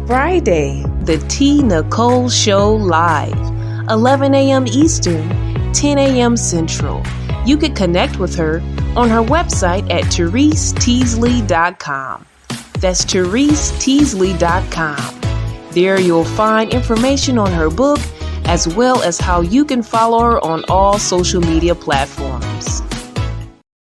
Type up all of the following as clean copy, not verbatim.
Friday, the T. Nicole Show live, 11 a.m. Eastern, 10 a.m. Central. You can connect with her on her website at ThereseTeasley.com. That's ThereseTeasley.com. There you'll find information on her book as well as how you can follow her on all social media platforms.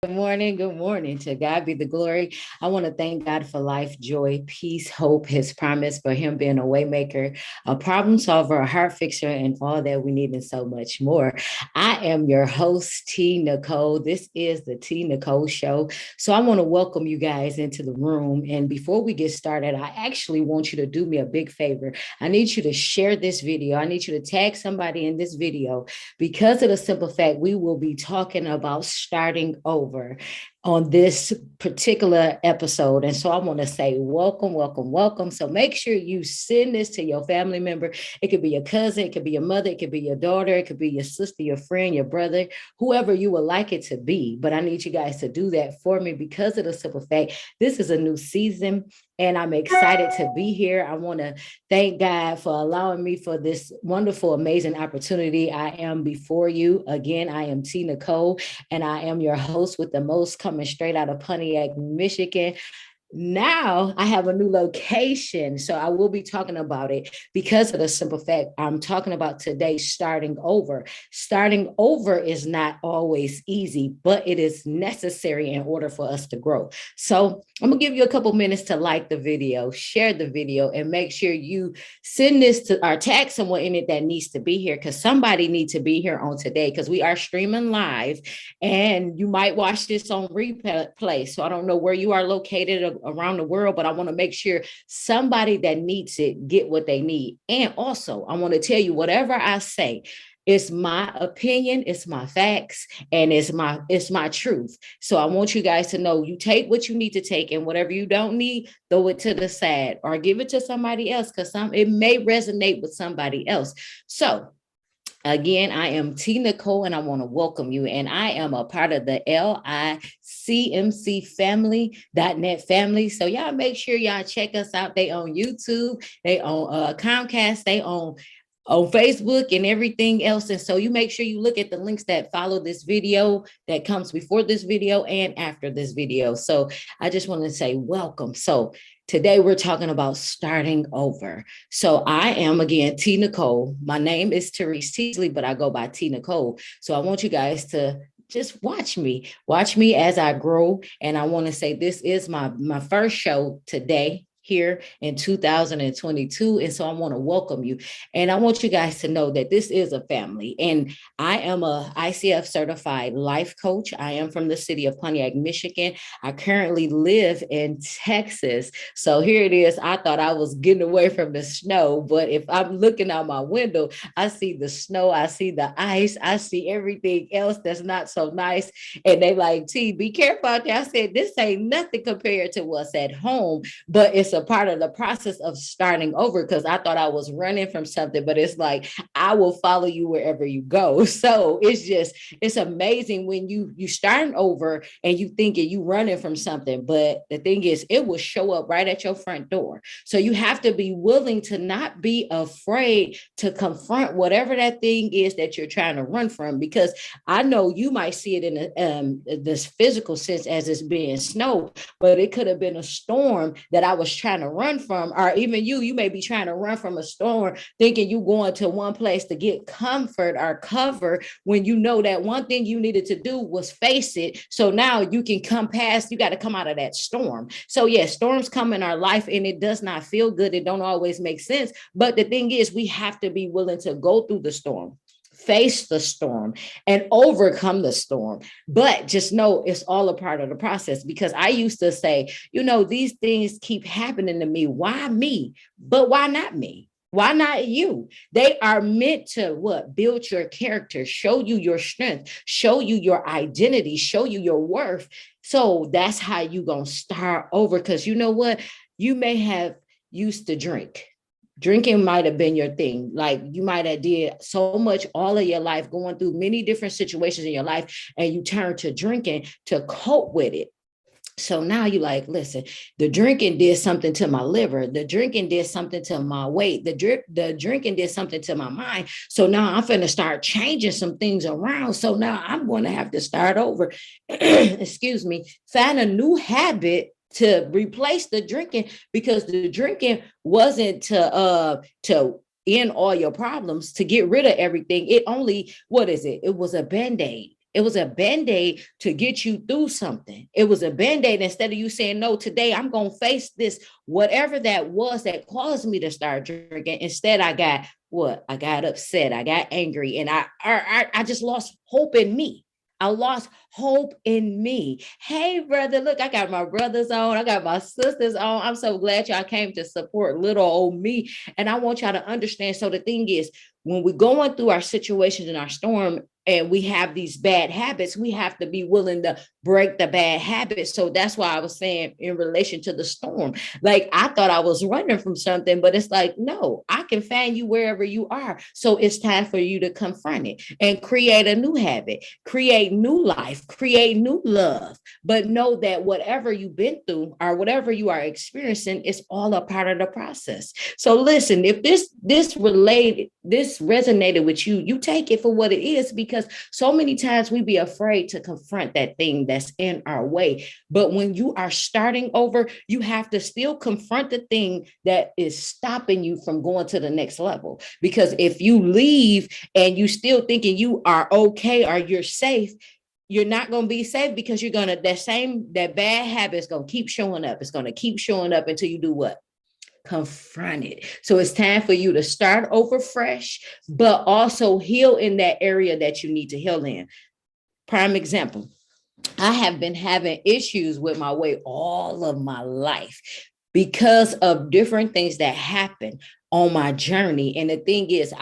Good morning. To God be the glory. I want to thank God for life, joy, peace, hope, his promise, for him being a way maker, a problem solver, a heart fixer, and all that we need and so much more. I am your host, T. Nicole. This is the T. Nicole Show. So I want to welcome you guys into the room. And before we get started, I actually want you to do me a big favor. I need you to share this video. I need you to tag somebody in this video because of the simple fact we will be talking about starting over on this particular episode. And so I want to say welcome, welcome, welcome. So make sure you send this to your family member. It could be your cousin, it could be your mother, it could be your daughter, it could be your sister, your friend, your brother, whoever you would like it to be. But I need you guys to do that for me because of the simple fact this is a new season and I'm excited to be here. I want to thank God for allowing me for this wonderful, amazing opportunity. I am before you. Again, I am T. Nicole, and I am your host with the most, coming straight out of Pontiac, Michigan. Now I have a new location, so I will be talking about it because of the simple fact I'm talking about today starting over. Starting over is not always easy, but it is necessary in order for us to grow. So I'm gonna give you a couple minutes to like the video, share the video, and make sure you send this to or tag someone in it that needs to be here because somebody needs to be here on today because we are streaming live and you might watch this on replay. So I don't know where you are located around the world, but I want to make sure somebody that needs it get what they need. And also, I want to tell you whatever I say, it's my opinion, it's my facts, and it's my truth. So I want you guys to know you take what you need to take, and whatever you don't need, throw it to the side or give it to somebody else because it may resonate with somebody else. So again, I am T. Nicole, and I want to welcome you. And I am a part of the LICMC family.net family. So y'all make sure y'all check us out. They on YouTube, they on Comcast, they on Facebook and everything else. And so you make sure you look at the links that follow this video, that comes before this video and after this video. So I just want to say welcome. So today we're talking about starting over. So I am again T. Nicole. My name is Therese Teasley, but I go by T. Nicole. So I want you guys to just watch me as I grow. And I want to say this is my first show today here in 2022. And so I want to welcome you. And I want you guys to know that this is a family. And I am a ICF certified life coach. I am from the city of Pontiac, Michigan. I currently live in Texas. So here it is. I thought I was getting away from the snow, but if I'm looking out my window, I see the snow, I see the ice, I see everything else that's not so nice. And they like, T, be careful out there. I said, this ain't nothing compared to what's at home, but it's a part of the process of starting over because I thought I was running from something, but it's like I will follow you wherever you go. So it's amazing when you starting over and you thinking you running from something, but the thing is it will show up right at your front door. So you have to be willing to not be afraid to confront whatever that thing is that you're trying to run from, because I know you might see it in this physical sense as it's being snow, but it could have been a storm that I was trying to run from, or even you may be trying to run from a storm thinking you going to one place to get comfort or cover when you know that one thing you needed to do was face it. So now you can come past, you got to come out of that storm. So yeah, storms come in our life and it does not feel good. It don't always make sense. But the thing is, we have to be willing to go through the storm, face the storm, and overcome the storm. But just know it's all a part of the process, because I used to say, these things keep happening to me. Why me? But why not me? Why not you? They are meant to what? Build your character, show you your strength, show you your identity, show you your worth. So that's how you going to start over. Because you know what? You may have used to drink. Drinking might have been your thing. Like you might have did so much all of your life, going through many different situations in your life, and you turn to drinking to cope with it. So now you like, listen, the drinking did something to my liver. The drinking did something to my weight. The drinking did something to my mind. So now I'm going to start changing some things around. So now I'm going to have to start over. Excuse me, find a new habit to replace the drinking, because the drinking wasn't to end all your problems, to get rid of everything. It only, what is it? It was a band-aid. It was a band-aid to get you through something. It was a band-aid. Instead of you saying, no, today I'm going to face this, whatever that was that caused me to start drinking. Instead, I got what? I got upset. I got angry. And I just lost hope in me. I lost hope in me. Hey, brother, look, I got my brothers on. I got my sisters on. I'm so glad y'all came to support little old me. And I want y'all to understand. So the thing is, when we're going through our situations in our storm, and we have these bad habits, we have to be willing to break the bad habits. So that's why I was saying in relation to the storm, like I thought I was running from something, but it's like, no, I can find you wherever you are. So it's time for you to confront it and create a new habit, create new life, create new love. But know that whatever you've been through or whatever you are experiencing is all a part of the process. So listen, if this resonated with you, you take it for what it is, because so many times we be afraid to confront that thing that's in our way. But when you are starting over, you have to still confront the thing that is stopping you from going to the next level. Because if you leave and you still thinking you are okay or you're safe, you're not going to be safe, because you're going to, that bad habit is going to keep showing up. It's going to keep showing up until you do what? Confront it. So it's time for you to start over fresh, but also heal in that area that you need to heal in. Prime example, I have been having issues with my weight all of my life because of different things that happened on my journey. And the thing is,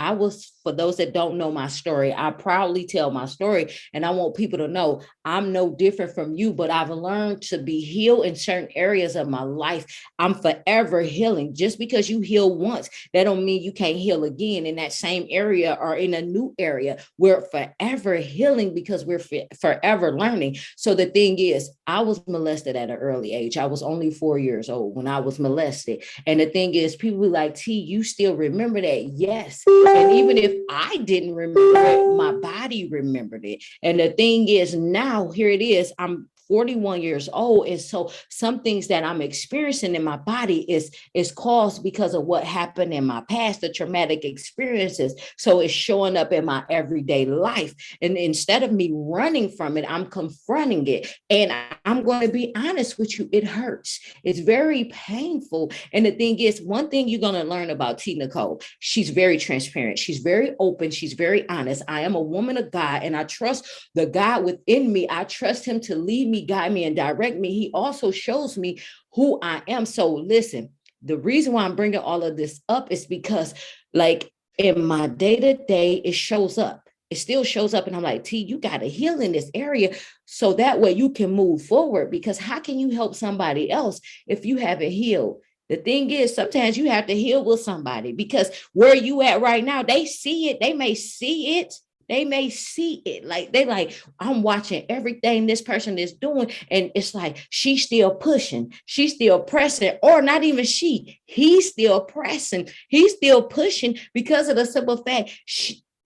for those that don't know my story, I proudly tell my story, and I want people to know I'm no different from you, but I've learned to be healed in certain areas of my life. I'm forever healing. Just because you heal once, that don't mean you can't heal again in that same area or in a new area. We're forever healing because we're forever learning. So the thing is, I was molested at an early age. I was only 4 years old when I was molested. And the thing is, people like, T, you still remember that? Yes. And even if I didn't remember it, my body remembered it. And the thing is, now here it is, I'm 41 years old. And so some things that I'm experiencing in my body is caused because of what happened in my past, the traumatic experiences. So it's showing up in my everyday life. And instead of me running from it, I'm confronting it. And I'm going to be honest with you, it hurts. It's very painful. And the thing is, one thing you're going to learn about T. Nicole, she's very transparent. She's very open. She's very honest. I am a woman of God, and I trust the God within me. I trust him to lead me, guide me, and direct me. He also shows me who I am. So listen, the reason why I'm bringing all of this up is because, like, in my day-to-day, it shows up. It still shows up. And I'm like, T, you got to heal in this area so that way you can move forward. Because how can you help somebody else if you haven't healed? The thing is, sometimes you have to heal with somebody, because where you at right now, they see it. They may see it. They may see it like I'm watching everything this person is doing, and it's like she's still pushing, she's still pressing, or not even he's still pressing, he's still pushing, because of the simple fact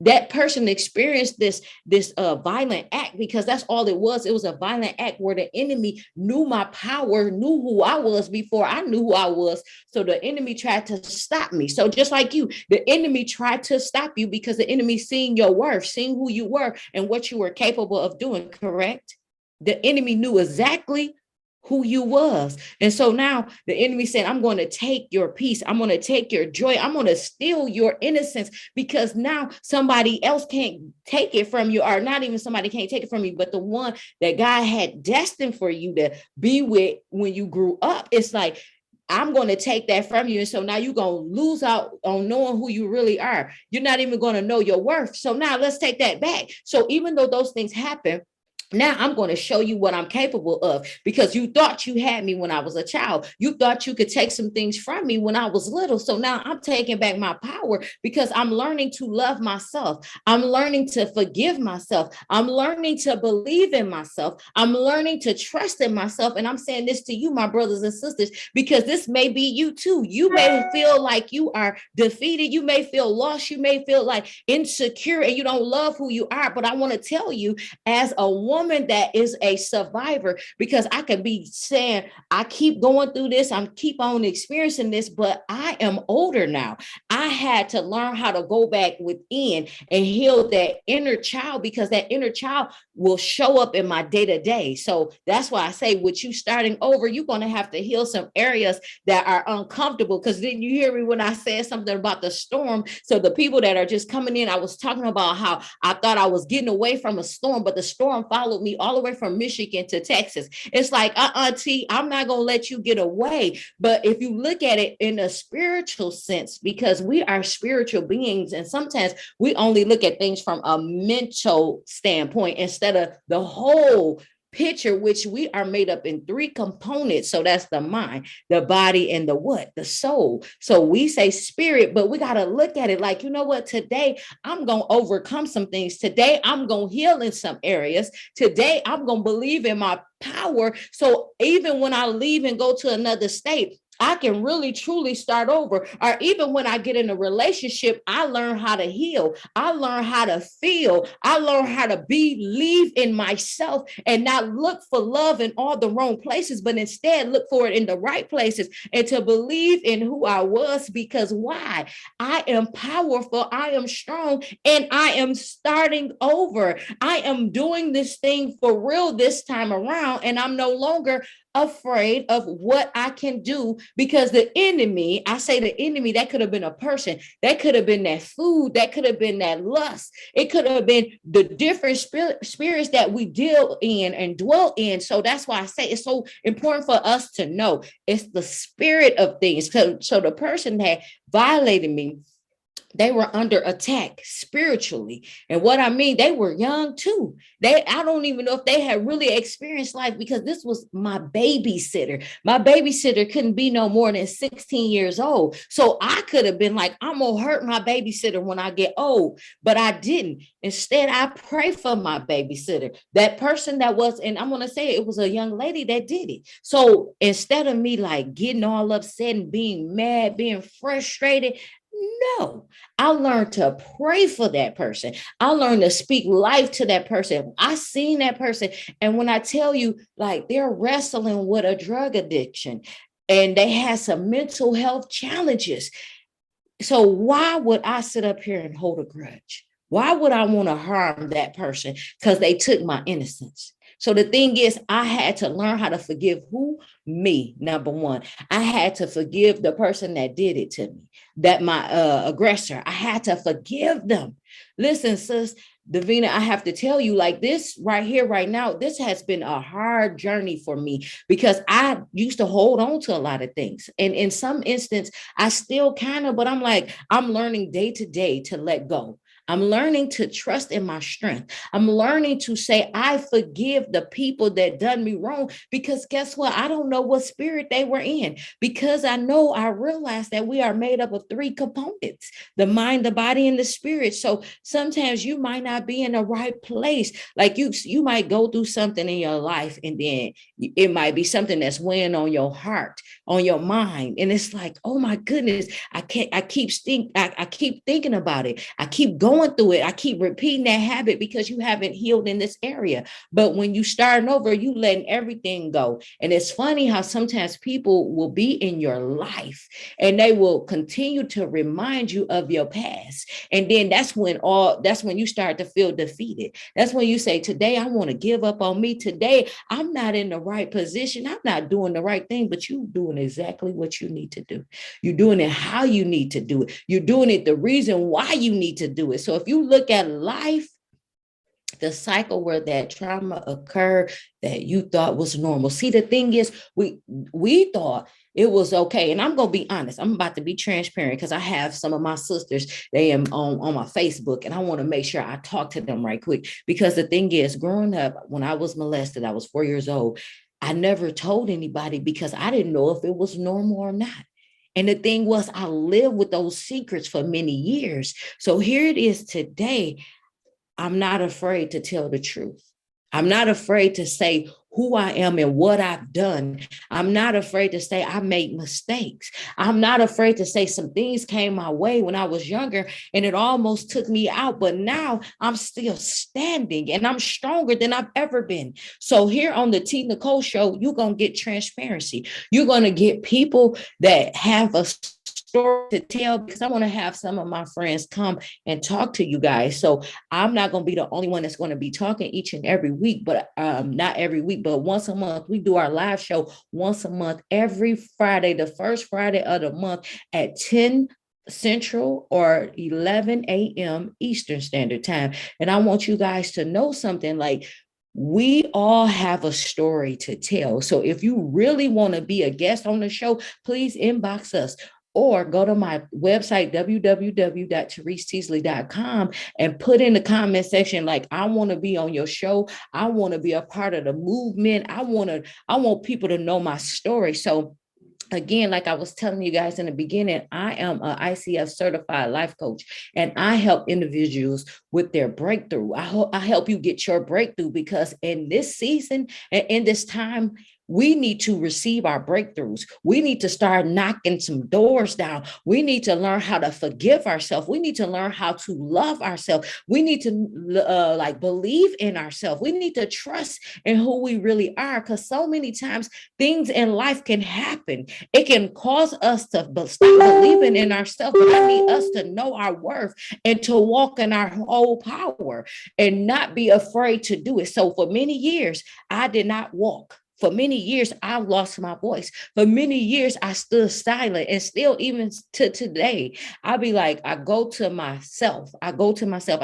that person experienced this violent act, because that's all it was. It was a violent act where the enemy knew my power, knew who I was before I knew who I was. So the enemy tried to stop me. So just like you, the enemy tried to stop you because the enemy seeing your worth, seeing who you were and what you were capable of doing, correct? The enemy knew exactly who you was. And so now the enemy said, I'm going to take your peace. I'm going to take your joy. I'm going to steal your innocence, because now somebody else can't take it from you, or not even somebody can't take it from you, but the one that God had destined for you to be with when you grew up. It's like, I'm going to take that from you. And so now you're going to lose out on knowing who you really are. You're not even going to know your worth. So now let's take that back. So even though those things happen, Now I'm going to show you what I'm capable of, because you thought you had me when I was a child. You thought you could take some things from me when I was little. So now I'm taking back my power, because I'm learning to love myself. I'm learning to forgive myself. I'm learning to believe in myself. I'm learning to trust in myself. And I'm saying this to you, my brothers and sisters, because this may be you too. You may feel like you are defeated. You may feel lost. You may feel like insecure and you don't love who you are. But I want to tell you, as a woman that is a survivor, because I could be saying, I keep going through this, I'm keep on experiencing this, but I am older now. I had to learn how to go back within and heal that inner child, because that inner child will show up in my day to day. So that's why I say, with you starting over, you're going to have to heal some areas that are uncomfortable. Because then you hear me when I said something about the storm. So the people that are just coming in, I was talking about how I thought I was getting away from a storm, but the storm followed me all the way from Michigan to Texas. It's like, T, I'm not going to let you get away. But if you look at it in a spiritual sense, because we are spiritual beings, and sometimes we only look at things from a mental standpoint instead of the whole picture, which we are made up in three components. So that's the mind, the body, and the what? The soul. So we say spirit, but we got to look at it like, you know what? Today I'm going to overcome some things. Today I'm going to heal in some areas. Today I'm going to believe in my power. So even when I leave and go to another state, I can really truly start over. Or even when I get in a relationship, I learn how to heal. I learn how to feel. I learn how to believe in myself and not look for love in all the wrong places, but instead look for it in the right places, and to believe in who I was. Because why? I am powerful. I am strong, and I am starting over. I am doing this thing for real this time around, and I'm no longer afraid of what I can do, because the enemy, I say the enemy, that could have been a person, that could have been that food, that could have been that lust, it could have been the different spirits that we deal in and dwell in. So that's why I say it's so important for us to know it's the spirit of things. So the person that violated me, they were under attack spiritually. And what I mean, they were young too. I don't even know if they had really experienced life, because this was my babysitter. My babysitter couldn't be no more than 16 years old. So I could have been like, I'm going to hurt my babysitter when I get old, but I didn't. Instead, I pray for my babysitter, that person that was, and I'm going to say it was a young lady that did it. So instead of me like getting all upset and being mad, being frustrated, no, I learned to pray for that person. I learned to speak life to that person. I seen that person. And when I tell you, like, they're wrestling with a drug addiction and they had some mental health challenges. So why would I sit up here and hold a grudge? Why would I want to harm that person? Because they took my innocence. So the thing is, I had to learn how to forgive who? Me, number one. I had to forgive the person that did it to me, that my aggressor. I had to forgive them. Listen, sis, Davina, I have to tell you, like, this right here, right now, this has been a hard journey for me, because I used to hold on to a lot of things. And in some instance, I still kind of, but I'm like, I'm learning day to day to let go. I'm learning to trust in my strength. I'm learning to say, I forgive the people that done me wrong, because guess what? I don't know what spirit they were in, because I realized that we are made up of three components: the mind, the body, and the spirit. So sometimes you might not be in the right place. Like you might go through something in your life, and then it might be something that's weighing on your heart, on your mind. And it's like, oh my goodness, I keep thinking about it. I keep going through it. I keep repeating that habit, because you haven't healed in this area. But when you starting over, you letting everything go. And it's funny how sometimes people will be in your life and they will continue to remind you of your past. And then that's when you start to feel defeated. That's when you say, today I want to give up on me. Today I'm not in the right position. I'm not doing the right thing, but you doing exactly what you need to do. You're doing it how you need to do it. You're doing it the reason why you need to do it. So if you look at life the cycle where that trauma occurred that you thought was normal. See, the thing is, we thought it was okay. And I'm gonna be honest, I'm about to be transparent because I have some of my sisters, they am on my Facebook, and I want to make sure I talk to them right quick. Because the thing is, growing up, when I was molested, I was 4 years old. I never told anybody because I didn't know if it was normal or not. And the thing was, I lived with those secrets for many years. So here it is today. I'm not afraid to tell the truth. I'm not afraid to say who I am and what I've done. I'm not afraid to say I made mistakes. I'm not afraid to say some things came my way when I was younger and it almost took me out, but now I'm still standing and I'm stronger than I've ever been. So here on the T. Nicole show, you're going to get transparency. You're going to get people that have a story to tell, because I want to have some of my friends come and talk to you guys. So I'm not going to be the only one that's going to be talking each and every week, but not every week, but once a month. We do our live show once a month, every Friday, the first Friday of the month at 10 Central or 11 a.m. Eastern Standard Time. And I want you guys to know something, like, we all have a story to tell. So if you really want to be a guest on the show, please inbox us or go to my website, www.tereseteasley.com, and put in the comment section, like, I want to be on your show. I want to be a part of the movement. I want people to know my story. So again, like I was telling you guys in the beginning, I am an ICF certified life coach, and I help individuals with their breakthrough. I help you get your breakthrough, because in this season and in this time, we need to receive our breakthroughs. We need to start knocking some doors down. We need to learn how to forgive ourselves. We need to learn how to love ourselves. We need to believe in ourselves. We need to trust in who we really are, because so many times things in life can happen. It can cause us to stop believing in ourselves, but I need us to know our worth and to walk in our whole power and not be afraid to do it. So for many years, I did not walk. For many years, I lost my voice. For many years, I stood silent. And still, even to today, I'll be like, I go to myself. I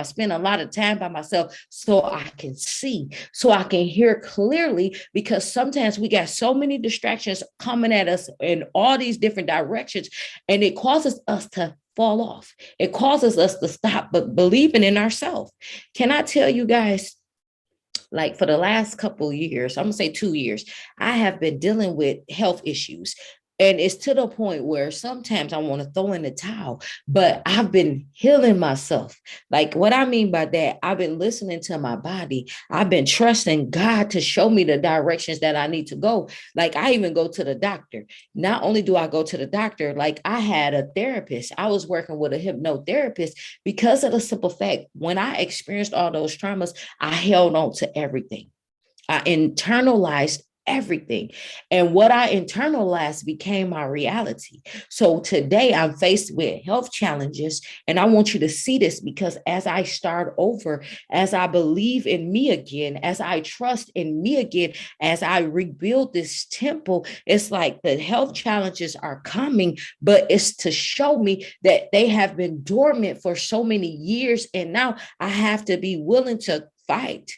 spend a lot of time by myself so I can see, so I can hear clearly, because sometimes we got so many distractions coming at us in all these different directions, and it causes us to fall off. It causes us to stop believing in ourselves. Can I tell you guys, like, for the last couple of years, I'm gonna say 2 years, I have been dealing with health issues. And it's to the point where sometimes I want to throw in the towel, but I've been healing myself. Like, what I mean by that, I've been listening to my body. I've been trusting God to show me the directions that I need to go. Like, I even go to the doctor. Not only do I go to the doctor, like, I had a therapist. I was working with a hypnotherapist, because of the simple fact, when I experienced all those traumas, I held on to everything. I internalized everything. And what I internalized became my reality. So today I'm faced with health challenges. And I want you to see this, because as I start over, as I believe in me again, as I trust in me again, as I rebuild this temple, it's like the health challenges are coming, but it's to show me that they have been dormant for so many years. And now I have to be willing to fight,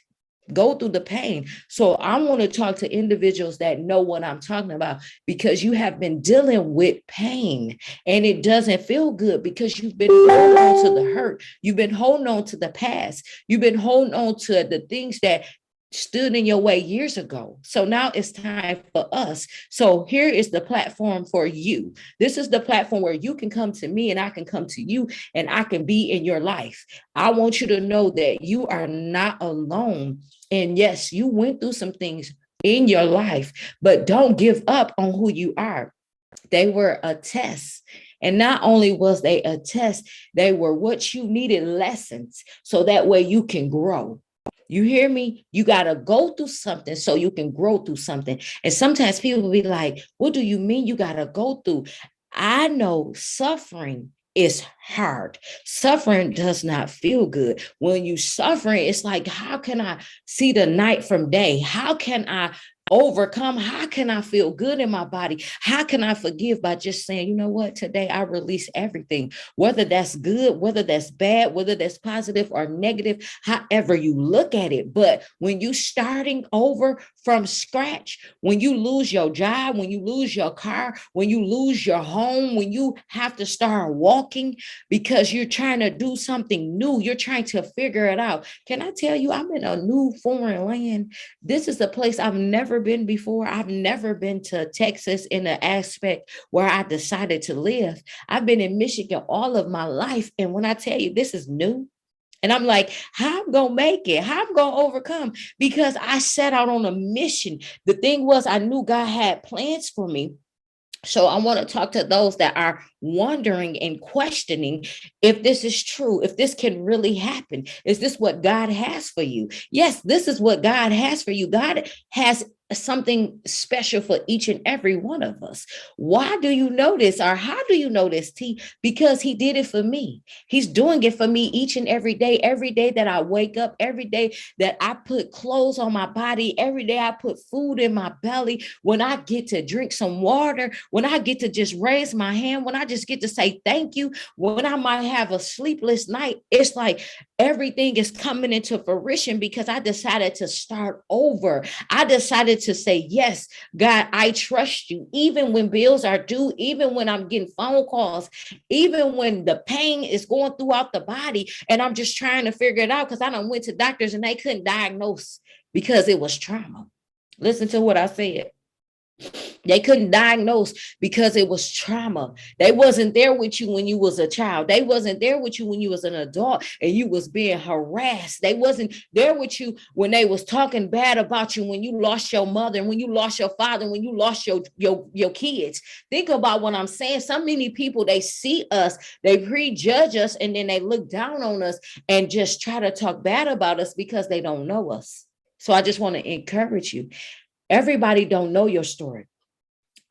go through the pain. So I want to talk to individuals that know what I'm talking about, because you have been dealing with pain and it doesn't feel good, because you've been holding on to the hurt. You've been holding on to the past. You've been holding on to the things that stood in your way years ago. So now it's time for us. So here is the platform for you. This is the platform where you can come to me and I can come to you and I can be in your life. I want you to know that you are not alone. And yes, you went through some things in your life, but don't give up on who you are. They were a test. And not only was they a test, they were what you needed, lessons, so that way you can grow. You hear me? You got to go through something so you can grow through something. And sometimes people will be like, what do you mean you got to go through? I know suffering is hard. Suffering does not feel good. When you suffering, it's like, how can I see the night from day? How can I overcome? How can I feel good in my body? How can I forgive by just saying, you know what, today I release everything, whether that's good, whether that's bad, whether that's positive or negative, however you look at it. But when you starting over from scratch, when you lose your job, when you lose your car, when you lose your home, when you have to start walking because you're trying to do something new, you're trying to figure it out. Can I tell you, I'm in a new foreign land. This is a place I've never been before. I've never been to Texas in the aspect where I decided to live. I've been in Michigan all of my life. And when I tell you this is new, and I'm like, how I'm gonna make it? How I'm gonna overcome? Because I set out on a mission. The thing was, I knew God had plans for me. So I want to talk to those that are wondering and questioning if this is true, if this can really happen. Is this what God has for you? Yes, this is what God has for you. God has something special for each and every one of us. Why do you know this, or how do you know this, T? Because he did it for me. He's doing it for me each and every day that I wake up, every day that I put clothes on my body, every day I put food in my belly, when I get to drink some water, when I get to just raise my hand, when I just get to say thank you, when I might have a sleepless night, it's like everything is coming into fruition because I decided to start over. I decided to say, yes, God, I trust you. Even when bills are due, even when I'm getting phone calls, even when the pain is going throughout the body and I'm just trying to figure it out because I done went to doctors and they couldn't diagnose because it was trauma. Listen to what I said. They couldn't diagnose because it was trauma. They wasn't there with you when you was a child. They wasn't there with you when you was an adult and you was being harassed. They wasn't there with you when they was talking bad about you, when you lost your mother and when you lost your father, when you lost your kids. Think about what I'm saying. So many people, they see us, they prejudge us, and then they look down on us and just try to talk bad about us because they don't know us. So I just want to encourage you. Everybody don't know your story.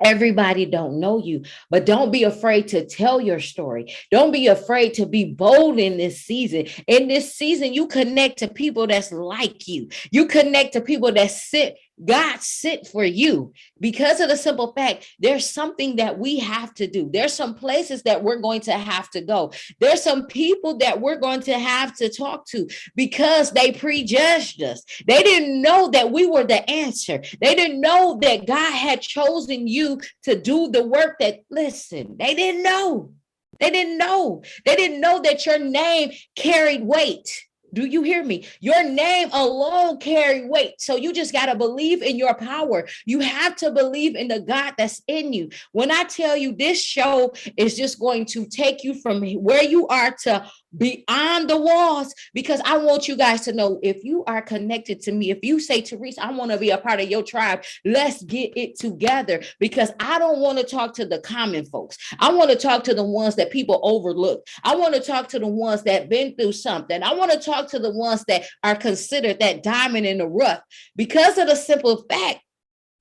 Everybody don't know you, but don't be afraid to tell your story. Don't be afraid to be bold in this season. In this season, you connect to people that's like you. You connect to people that God sent for you because of the simple fact there's something that we have to do. There's some places that we're going to have to go. There's some people that we're going to have to talk to because they prejudged us. They didn't know that we were the answer. They didn't know that God had chosen you to do the work that, listen, they didn't know. They didn't know. They didn't know that your name carried weight. Do you hear me? Your name alone carry weight. So you just got to believe in your power. You have to believe in the God that's in you. When I tell you this show is just going to take you from where you are to beyond the walls, because I want you guys to know, if you are connected to me, if you say, Teresa, I want to be a part of your tribe, let's get it together, because I don't want to talk to the common folks. I want to talk to the ones that people overlook. I want to talk to the ones that been through something. I want to talk to the ones that are considered that diamond in the rough, because of the simple fact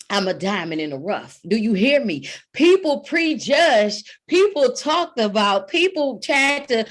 I'm a diamond in the rough. Do you hear me? People prejudge, people talked about, people tried to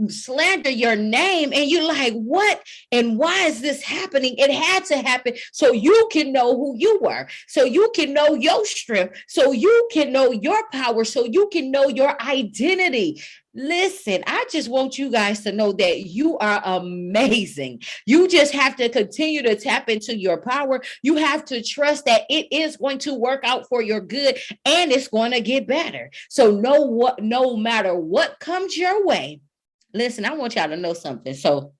slander your name, and you're like, what? And why is this happening? It had to happen so you can know who you were, so you can know your strength, so you can know your power, so you can know your identity. Listen, I just want you guys to know that you are amazing. You just have to continue to tap into your power. You have to trust that it is going to work out for your good and it's going to get better. So no matter what comes your way, listen, I want y'all to know something. So,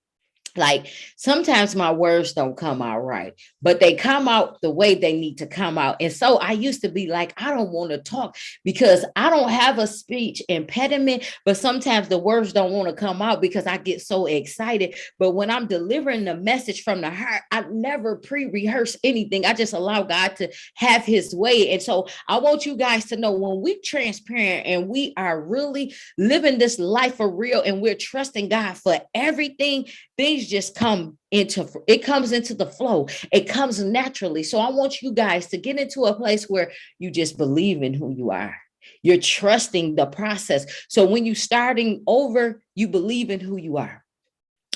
like, sometimes my words don't come out right, but they come out the way they need to come out. And so I used to be like, I don't want to talk because I don't have a speech impediment, but sometimes the words don't want to come out because I get so excited. But when I'm delivering the message from the heart, I never pre-rehearse anything. I just allow God to have his way. And so I want you guys to know, when we transparent and we are really living this life for real and we're trusting God for everything, things just comes into the flow. It comes naturally. So I want you guys to get into a place where you just believe in who you are. You're trusting the process. So when you're starting over, you believe in who you are.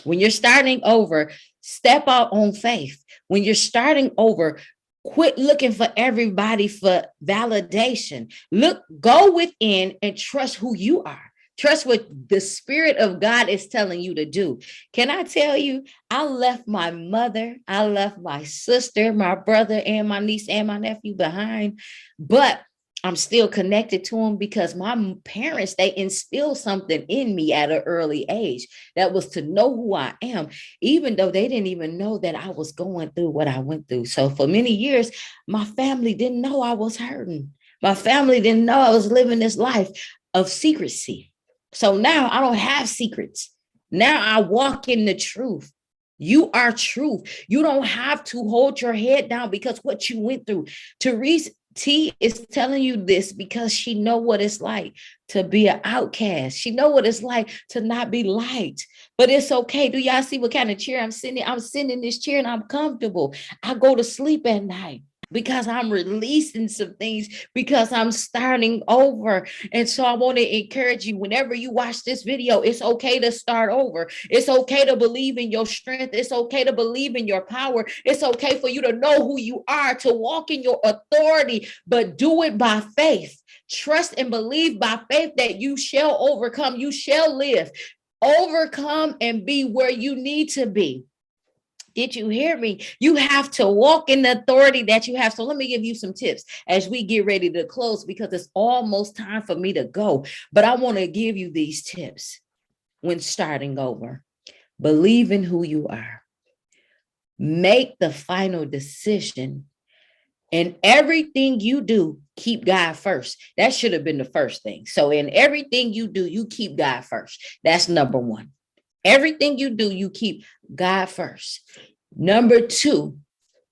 When you're starting over, step out on faith. When you're starting over, Quit looking for everybody for validation. Go within and trust who you are. Trust what the Spirit of God is telling you to do. Can I tell you, I left my mother, I left my sister, my brother, and my niece and my nephew behind, but I'm still connected to them because my parents, they instilled something in me at an early age that was to know who I am, even though they didn't even know that I was going through what I went through. So for many years, my family didn't know I was hurting. My family didn't know I was living this life of secrecy. So now I don't have secrets. Now I walk in the truth. You are truth. You don't have to hold your head down because what you went through. Therese T is telling you this because she know what it's like to be an outcast. She know what it's like to not be liked. But it's okay. Do y'all see what kind of chair I'm sitting in? I'm sitting in this chair and I'm comfortable. I go to sleep at night because I'm releasing some things, because I'm starting over. And so I want to encourage you, whenever you watch this video, it's okay to start over. It's okay to believe in your strength. It's okay to believe in your power. It's okay for you to know who you are, to walk in your authority, but do it by faith. Trust and believe by faith that you shall overcome. You shall live, overcome, and be where you need to be. Did you hear me? You have to walk in the authority that you have. So let me give you some tips as we get ready to close, because it's almost time for me to go. But I want to give you these tips when starting over. Believe in who you are. Make the final decision. And everything you do, keep God first. That should have been the first thing. So in everything you do, you keep God first. That's number one. Everything you do, you keep God first. Number two,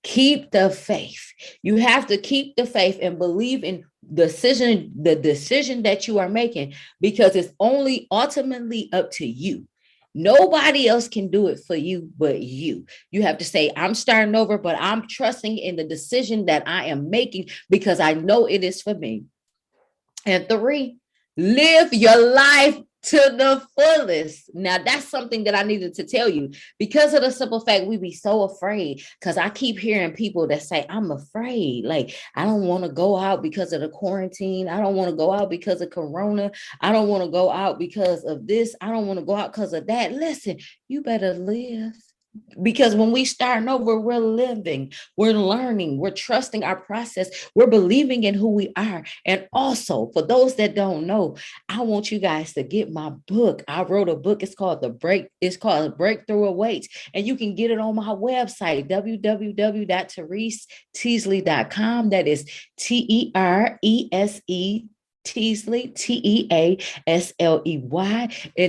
keep the faith. You have to keep the faith and believe in the decision that you are making, because it's only ultimately up to you. Nobody else can do it for you but you. You have to say, I'm starting over, but I'm trusting in the decision that I am making because I know it is for me. And three, live your life to the fullest. Now, that's something that I needed to tell you, because of the simple fact we be so afraid. Because I keep hearing people that say, I'm afraid. Like, I don't want to go out because of the quarantine. I don't want to go out because of Corona. I don't want to go out because of this. I don't want to go out because of that. Listen, you better live. Because when we starting over, we're living, we're learning, we're trusting our process, we're believing in who we are. And also, for those that don't know, I want you guys to get my book. I wrote a book. It's called Breakthrough Awaits. And you can get it on my website, www.thereseteasley.com. That is TERESE Teasley, TEASLEY, and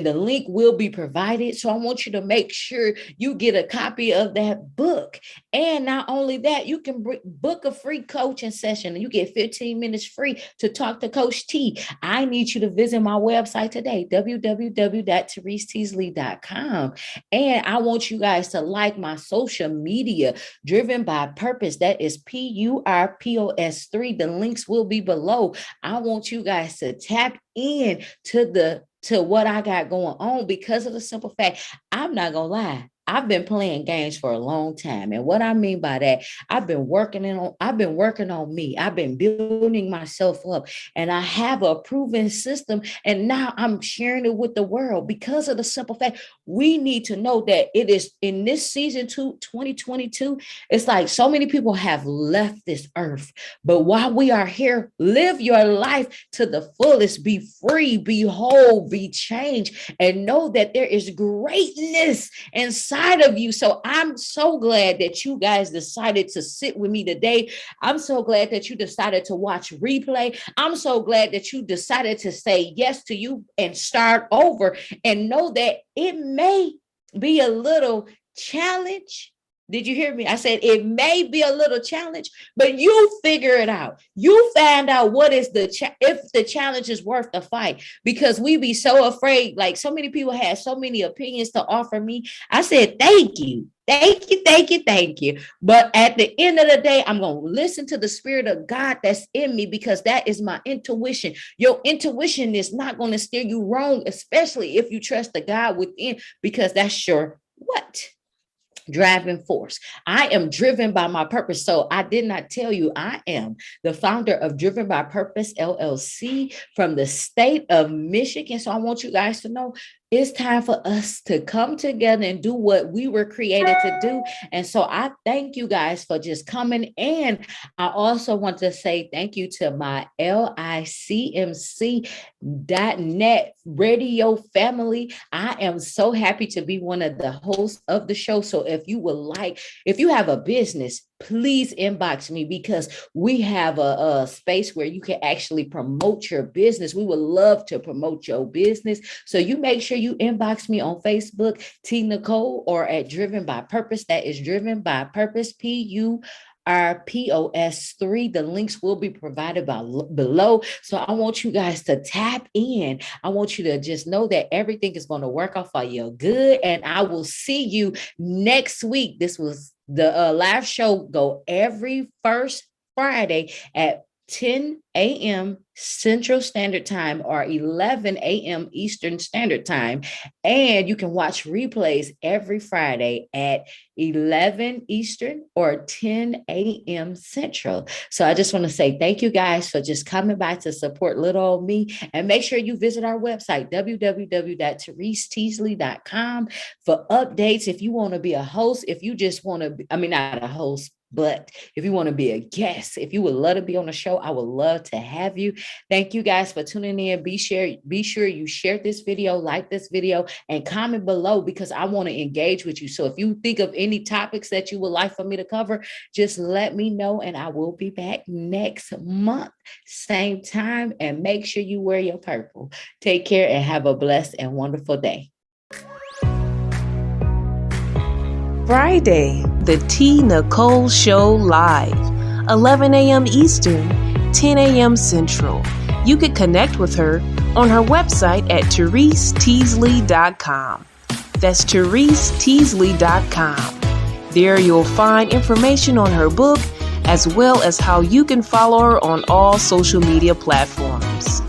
the link will be provided. So I want you to make sure you get a copy of that book. And not only that, you can book a free coaching session and you get 15 minutes free to talk to Coach T. I need you to visit my website today, www.thereseteasley.com. And I want you guys to like my social media, Driven by Purpose. That is PURPOS3. The links will be below. I want you guys to tap in to what I got going on, because of the simple fact, I'm not gonna lie, I've been playing games for a long time. And what I mean by that, I've been working on me. I've been building myself up, and I have a proven system. And now I'm sharing it with the world, because of the simple fact, we need to know that it is in this season 2022. It's like so many people have left this earth. But while we are here, live your life to the fullest. Be free, be whole, be changed, and know that there is greatness inside of you. So I'm so glad that you guys decided to sit with me today. I'm so glad that you decided to watch replay. I'm so glad that you decided to say yes to you and start over, and know that it may be a little challenge. Did you hear me? I said it may be a little challenge, but you figure it out. You find out what is if the challenge is worth the fight, because we be so afraid. Like, so many people had so many opinions to offer me. I said, thank you. Thank you, thank you, thank you. But at the end of the day, I'm going to listen to the Spirit of God that's in me, because that is my intuition. Your intuition is not going to steer you wrong, especially if you trust the God within, because that's your what? driving force. I am driven by my purpose. So I did not tell you I am the founder of Driven by Purpose LLC from the state of Michigan. So I want you guys to know it's time for us to come together and do what we were created to do. And so I thank you guys for just coming. And I also want to say thank you to my licmc.net radio family. I am so happy to be one of the hosts of the show. So if you have a business, please inbox me, because we have a space where you can actually promote your business. We would love to promote your business. So you make sure you inbox me on Facebook, T Nicole, or at Driven by Purpose. That is Driven by Purpose, PURPOS3. The links will be provided below. So I want you guys to tap in. I want you to just know that everything is going to work out for your good. And I will see you next week. This was the live show, go every first Friday at 10 a.m. Central Standard Time or 11 a.m. Eastern Standard Time. And you can watch replays every Friday at 11 Eastern or 10 a.m. Central. So I just want to say thank you guys for just coming by to support little old me. And make sure you visit our website, www.tereseteasley.com, for updates. If you want to be a host, if you just want to, not a host, but if you want to be a guest, if you would love to be on the show, I would love to have you. Thank you guys for tuning in. Be sure you share this video, like this video, and comment below, because I want to engage with you. So if you think of any topics that you would like for me to cover, just let me know, and I will be back next month, same time. And make sure you wear your purple. Take care and have a blessed and wonderful day. Friday, the T Nicole Show live, 11 a.m. Eastern, 10 a.m. Central. You can connect with her on her website at TereseTeasley.com. That's TereseTeasley.com. There you'll find information on her book, as well as how you can follow her on all social media platforms.